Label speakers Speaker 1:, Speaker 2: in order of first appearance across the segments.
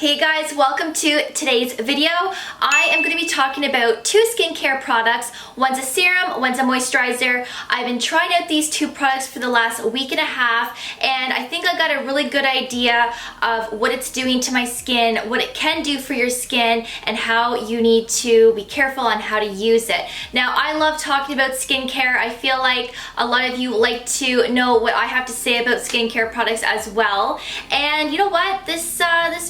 Speaker 1: Hey guys, welcome to today's video. I am going to be talking about two skincare products. One's a serum, one's a moisturizer. I've been trying out these two products for the last week and a half, and I think I got a really good idea of what it's doing to my skin, what it can do for your skin, and how you need to be careful on how to use it. Now, I love talking about skincare. I feel like a lot of you like to know what I have to say about skincare products as well. And you know what? This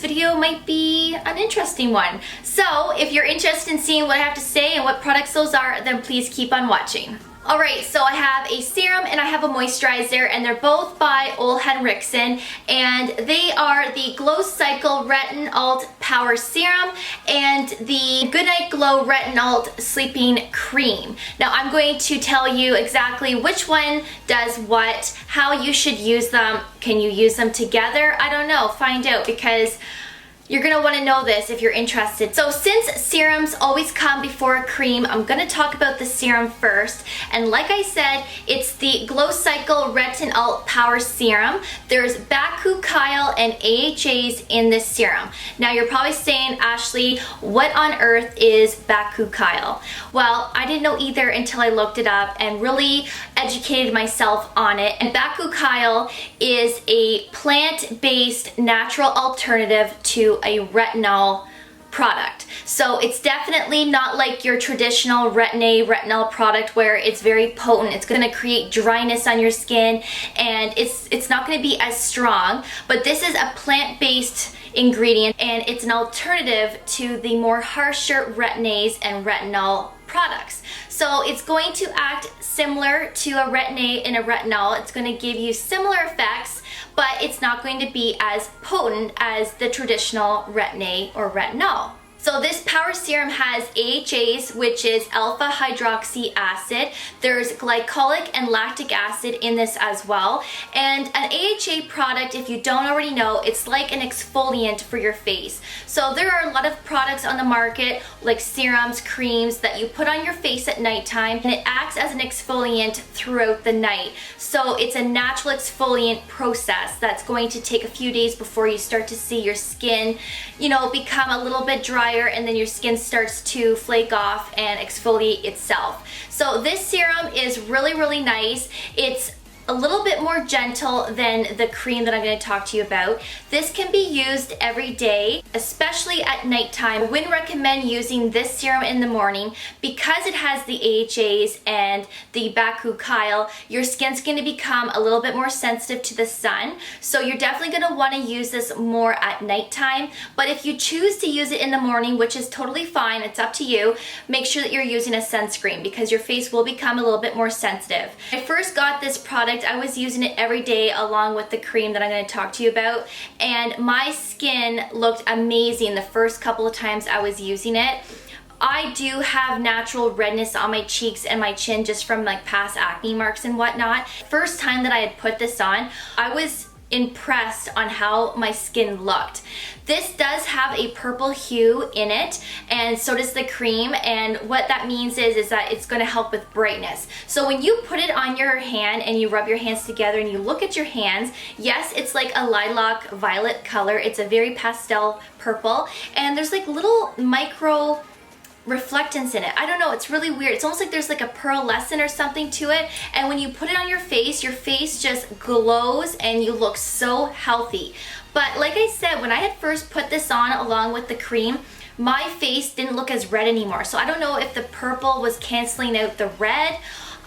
Speaker 1: video might be an interesting one. So if you're interested in seeing what I have to say and what products those are, then please keep on watching. Alright, so I have a serum and I have a moisturizer, and they're both by Olehenriksen, and they are the Glow Cycle Retin-Alt Power Serum and the Goodnight Glow Retin-Alt Sleeping Cream. Now I'm going to tell you exactly which one does what, how you should use them. Can you use them together? I don't know. Find out, because you're going to want to know this if you're interested. So since serums always come before a cream, I'm going to talk about the serum first. And like I said, it's the Glow Cycle Retin-Alt Power Serum. There's bakuchiol and AHAs in this serum. Now you're probably saying, Ashley, what on earth is bakuchiol? Well, I didn't know either until I looked it up and really educated myself on it. And bakuchiol is a plant-based natural alternative to a retinol product. So it's definitely not like your traditional Retin A, retinol product where it's very potent. It's going to create dryness on your skin, and it's not going to be as strong. But this is a plant-based ingredient, and it's an alternative to the more harsher Retin A's and retinol products. So it's going to act similar to a Retin A and a retinol. It's going to give you similar effects, but it's not going to be as potent as the traditional Retin A or retinol. So this power serum has AHAs, which is alpha hydroxy acid. There's glycolic and lactic acid in this as well. And an AHA product, if you don't already know, it's like an exfoliant for your face. So there are a lot of products on the market, like serums, creams, that you put on your face at nighttime, and it acts as an exfoliant throughout the night. So it's a natural exfoliant process that's going to take a few days before you start to see your skin, become a little bit drier, and then your skin starts to flake off and exfoliate itself. So this serum is really, really nice. It's a little bit more gentle than the cream that I'm going to talk to you about. This can be used every day, especially at nighttime. I wouldn't recommend using this serum in the morning because it has the AHAs and the bakuchiol. Your skin's going to become a little bit more sensitive to the sun, so you're definitely going to want to use this more at nighttime. But if you choose to use it in the morning, which is totally fine, it's up to you, make sure that you're using a sunscreen because your face will become a little bit more sensitive. When I first got this product, I was using it every day along with the cream that I'm going to talk to you about, and my skin looked amazing the first couple of times I was using it. I do have natural redness on my cheeks and my chin just from like past acne marks and whatnot. First time that I had put this on, I was impressed on how my skin looked. This does have a purple hue in it, and so does the cream, and what that means is that it's going to help with brightness. So when you put it on your hand and you rub your hands together and you look at your hands, yes, it's like a lilac violet color. It's a very pastel purple, and there's like little micro reflectance in it. I don't know, it's really weird. It's almost like there's like a pearlescent or something to it, and when you put it on your face just glows and you look so healthy. But like I said, when I had first put this on along with the cream, my face didn't look as red anymore. So I don't know if the purple was canceling out the red.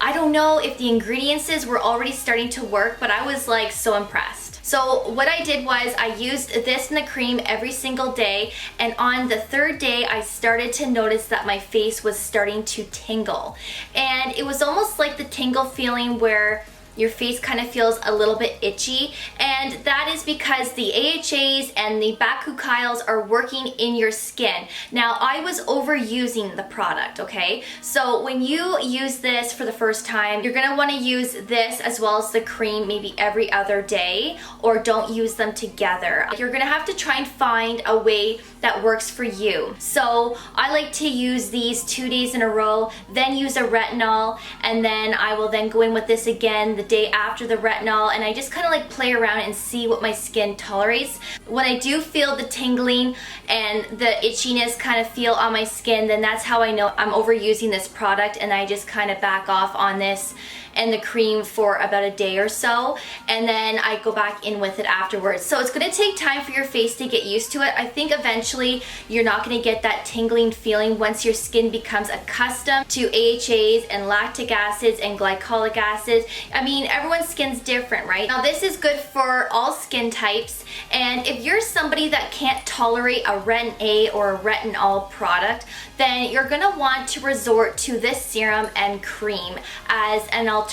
Speaker 1: I don't know if the ingredients were already starting to work, but I was like so impressed. So what I did was I used this and the cream every single day, and on the third day I started to notice that my face was starting to tingle. And it was almost like the tingle feeling where your face kind of feels a little bit itchy, and that is because the AHAs and the bakuchiols are working in your skin. Now, I was overusing the product, okay? So when you use this for the first time, you're gonna wanna use this as well as the cream maybe every other day, or don't use them together. You're gonna have to try and find a way that works for you. So I like to use these 2 days in a row, then use a retinol, and then I will then go in with this again the day after the retinol, and I just kind of like play around and see what my skin tolerates. When I do feel the tingling and the itchiness kind of feel on my skin, then that's how I know I'm overusing this product, and I just kind of back off on this and the cream for about a day or so, and then I go back in with it afterwards. So it's gonna take time for your face to get used to it. I think eventually you're not gonna get that tingling feeling once your skin becomes accustomed to AHAs and lactic acids and glycolic acids. I mean, everyone's skin's different, right? Now this is good for all skin types, and if you're somebody that can't tolerate a Retin A or a Retin-Alt product, then you're gonna want to resort to this serum and cream as an alternative.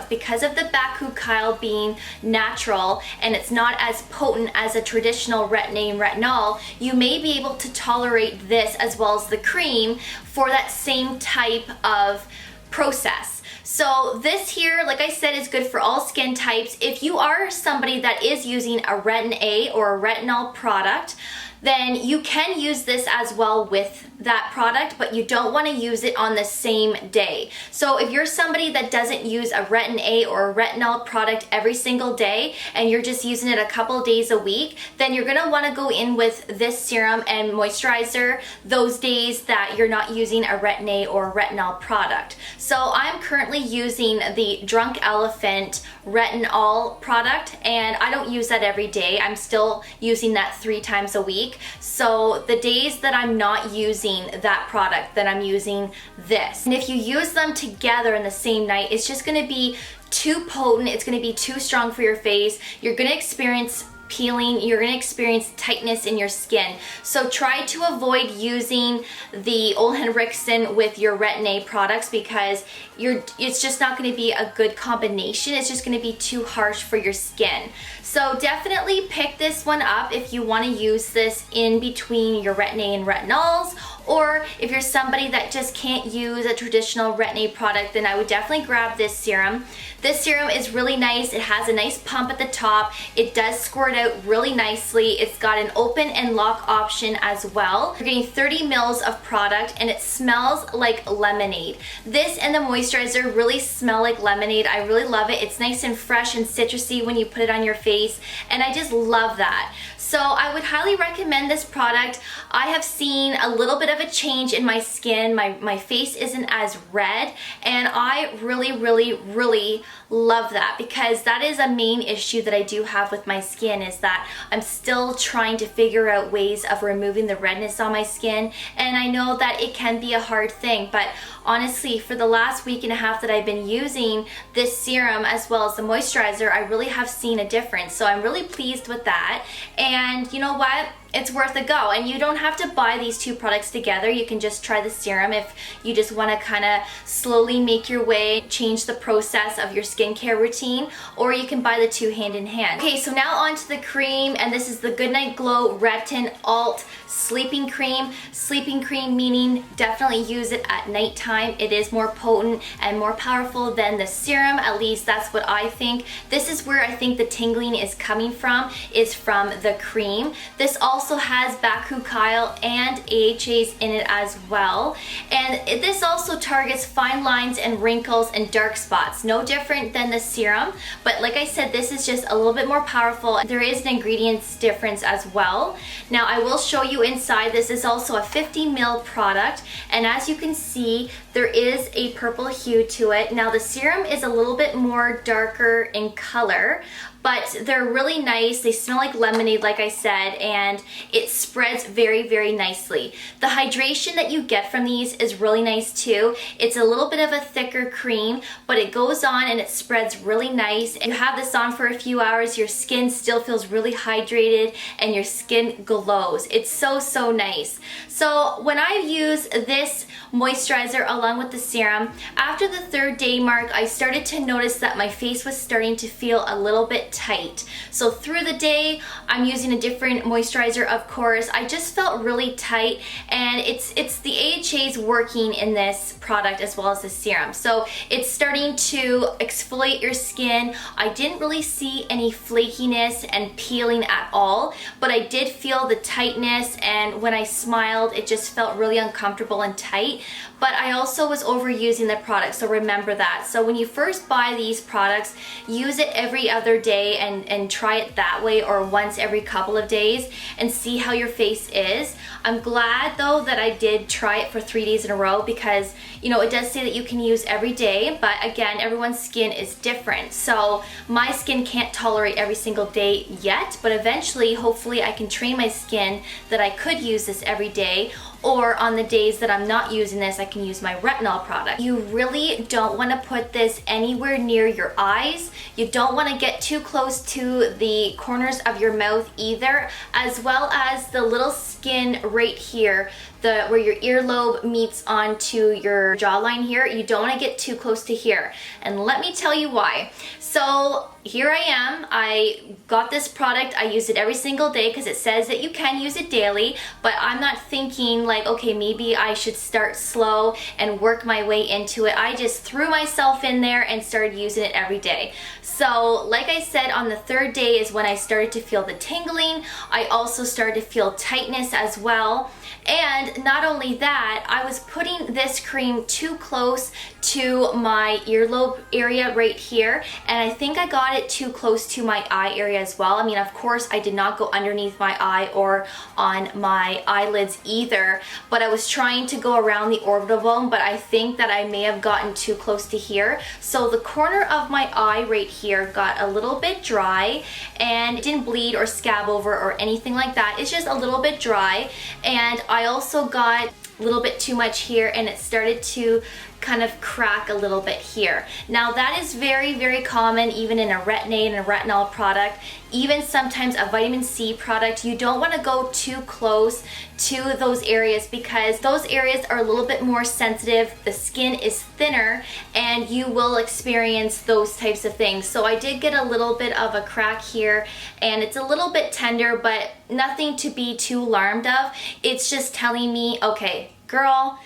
Speaker 1: Because of the bakuchiol being natural and it's not as potent as a traditional Retin A and retinol, you may be able to tolerate this as well as the cream for that same type of process. So this here, like I said, is good for all skin types. If you are somebody that is using a Retin A or a Retinol product, then you can use this as well with that product, but you don't want to use it on the same day. So if you're somebody that doesn't use a Retin A or a Retinol product every single day and you're just using it a couple days a week, then you're going to want to go in with this serum and moisturizer those days that you're not using a Retin A or Retinol product. So I'm currently using the Drunk Elephant Retin-Alt product, and I don't use that every day. I'm still using that 3 times a week. So the days that I'm not using that product, then I'm using this. And if you use them together in the same night, it's just gonna be too potent, it's gonna be too strong for your face. You're gonna experience peeling, you're going to experience tightness in your skin. So try to avoid using the Olehenriksen with your Retin A products, because it's just not going to be a good combination. It's just going to be too harsh for your skin. So definitely pick this one up if you want to use this in between your Retin A and retinols, or if you're somebody that just can't use a traditional Retin A product, then I would definitely grab this serum. This serum is really nice. It has a nice pump at the top. It does squirt out really nicely. It's got an open and lock option as well. You're getting 30 mils of product, and it smells like lemonade. This and the moisturizer really smell like lemonade. I really love it. It's nice and fresh and citrusy when you put it on your face, and I just love that. So I would highly recommend this product. I have seen a little bit of a change in my skin. My face isn't as red, and I really love that, because that is a main issue that I do have with my skin, is that I'm still trying to figure out ways of removing the redness on my skin, and I know that it can be a hard thing, but honestly, for the last week and a half that I've been using this serum as well as the moisturizer, I really have seen a difference. So I'm really pleased with that, and you know what? It's worth a go. And you don't have to buy these 2 products together. You can just try the serum if you just want to kind of slowly make your way, change the process of your skincare routine, or you can buy the 2 hand in hand. Okay, so now on to the cream, and this is the Goodnight Glow Retin-Alt Sleeping Cream. Sleeping cream meaning definitely use it at nighttime. It is more potent and more powerful than the serum, at least that's what I think. This is where I think the tingling is coming from, is from the cream. This also has bakuchiol and AHAs in it as well, and this also targets fine lines and wrinkles and dark spots. No different than the serum, but like I said, this is just a little bit more powerful. There is an ingredients difference as well. Now I will show you inside. This is also a 50 ml product, and as you can see, there is a purple hue to it. Now the serum is a little bit more darker in color, but they're really nice. They smell like lemonade, like I said, and it spreads very nicely. The hydration that you get from these is really nice too. It's a little bit of a thicker cream, but it goes on and it spreads really nice. And you have this on for a few hours, your skin still feels really hydrated and your skin glows. It's so nice. So when I use this moisturizer along with the serum, after the 3rd day mark, I started to notice that my face was starting to feel a little bit tight. So through the day, I'm using a different moisturizer, of course. I just felt really tight, and it's the AHAs working in this product as well as the serum. So it's starting to exfoliate your skin. I didn't really see any flakiness and peeling at all, but I did feel the tightness, and when I smiled, it just felt really uncomfortable and tight. But I also was overusing the product, so remember that. So when you first buy these products, use it every other day and try it that way, or once every couple of days, and see how your face is. I'm glad though that I did try it for 3 days in a row, because you know, it does say that you can use every day, but again, everyone's skin is different. So my skin can't tolerate every single day yet, but eventually, hopefully I can train my skin that I could use this every day, or on the days that I'm not using this, I can use my retinol product. You really don't want to put this anywhere near your eyes. You don't want to get too close to the corners of your mouth either, as well as the little skin right here, where your earlobe meets onto your jawline here. You don't want to get too close to here, and let me tell you why. So here I am. I got this product. I use it every single day because it says that you can use it daily, but I'm not thinking like, okay, maybe I should start slow and work my way into it. I just threw myself in there and started using it every day. So like I said, on the third day is when I started to feel the tingling. I also started to feel tightness as well. And not only that, I was putting this cream too close to my earlobe area right here, and I think I got it too close to my eye area as well. I mean, of course, I did not go underneath my eye or on my eyelids either, but I was trying to go around the orbital bone, but I think that I may have gotten too close to here. So the corner of my eye right here got a little bit dry, and it didn't bleed or scab over or anything like that. It's just a little bit dry, and I also got a little bit too much here, and it started to kind of crack a little bit here. Now that is very, very common even in a Retin A and a Retinol product, even sometimes a vitamin C product. You don't want to go too close to those areas because those areas are a little bit more sensitive, the skin is thinner, and you will experience those types of things. So I did get a little bit of a crack here, and it's a little bit tender, but nothing to be too alarmed of. It's just telling me, okay, girl,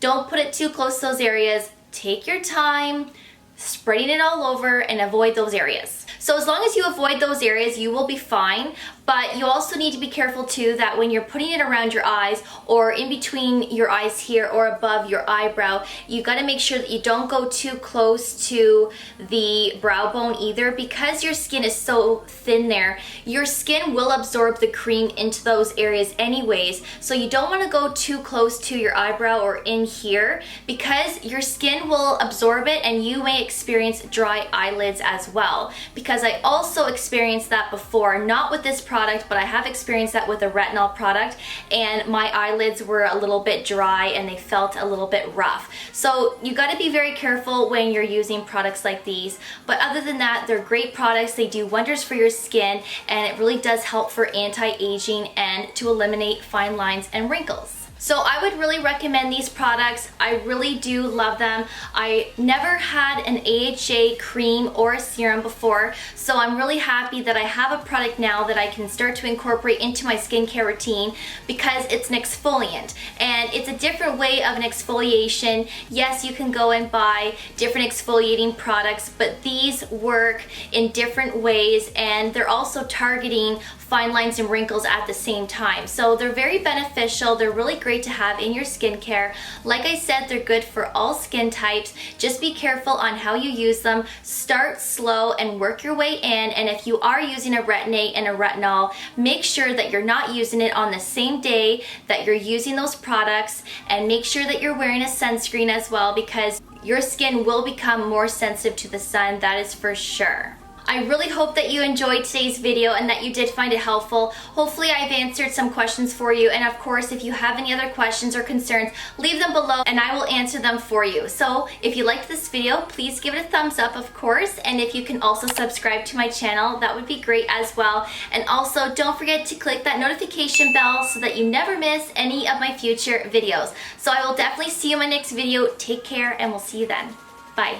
Speaker 1: don't put it too close to those areas. Take your time, spreading it all over, and avoid those areas. So as long as you avoid those areas, you will be fine. But you also need to be careful too that when you're putting it around your eyes or in between your eyes here or above your eyebrow, you got to make sure that you don't go too close to the brow bone either, because your skin is so thin there. Your skin will absorb the cream into those areas anyways, so you don't want to go too close to your eyebrow or in here, because your skin will absorb it and you may experience dry eyelids as well. Because I also experienced that before, not with this product, but I have experienced that with a retinol product, and my eyelids were a little bit dry and they felt a little bit rough. So you got to be very careful when you're using products like these. But other than that, they're great products. They do wonders for your skin, and it really does help for anti-aging and to eliminate fine lines and wrinkles. So I would really recommend these products. I really do love them. I never had an AHA cream or a serum before, so I'm really happy that I have a product now that I can start to incorporate into my skincare routine, because it's an exfoliant and it's a different way of an exfoliation. Yes, you can go and buy different exfoliating products, but these work in different ways, and they're also targeting fine lines and wrinkles at the same time. So they're very beneficial. They're really great to have in your skincare. Like I said, they're good for all skin types. Just be careful on how you use them. Start slow and work your way in. And if you are using a Retin A and a Retinol, make sure that you're not using it on the same day that you're using those products, and make sure that you're wearing a sunscreen as well, because your skin will become more sensitive to the sun, that is for sure. I really hope that you enjoyed today's video and that you did find it helpful. Hopefully I've answered some questions for you, and of course if you have any other questions or concerns, leave them below and I will answer them for you. So if you liked this video, please give it a thumbs up, of course, and if you can also subscribe to my channel, that would be great as well. And also don't forget to click that notification bell so that you never miss any of my future videos. So I will definitely see you in my next video. Take care, and we'll see you then. Bye.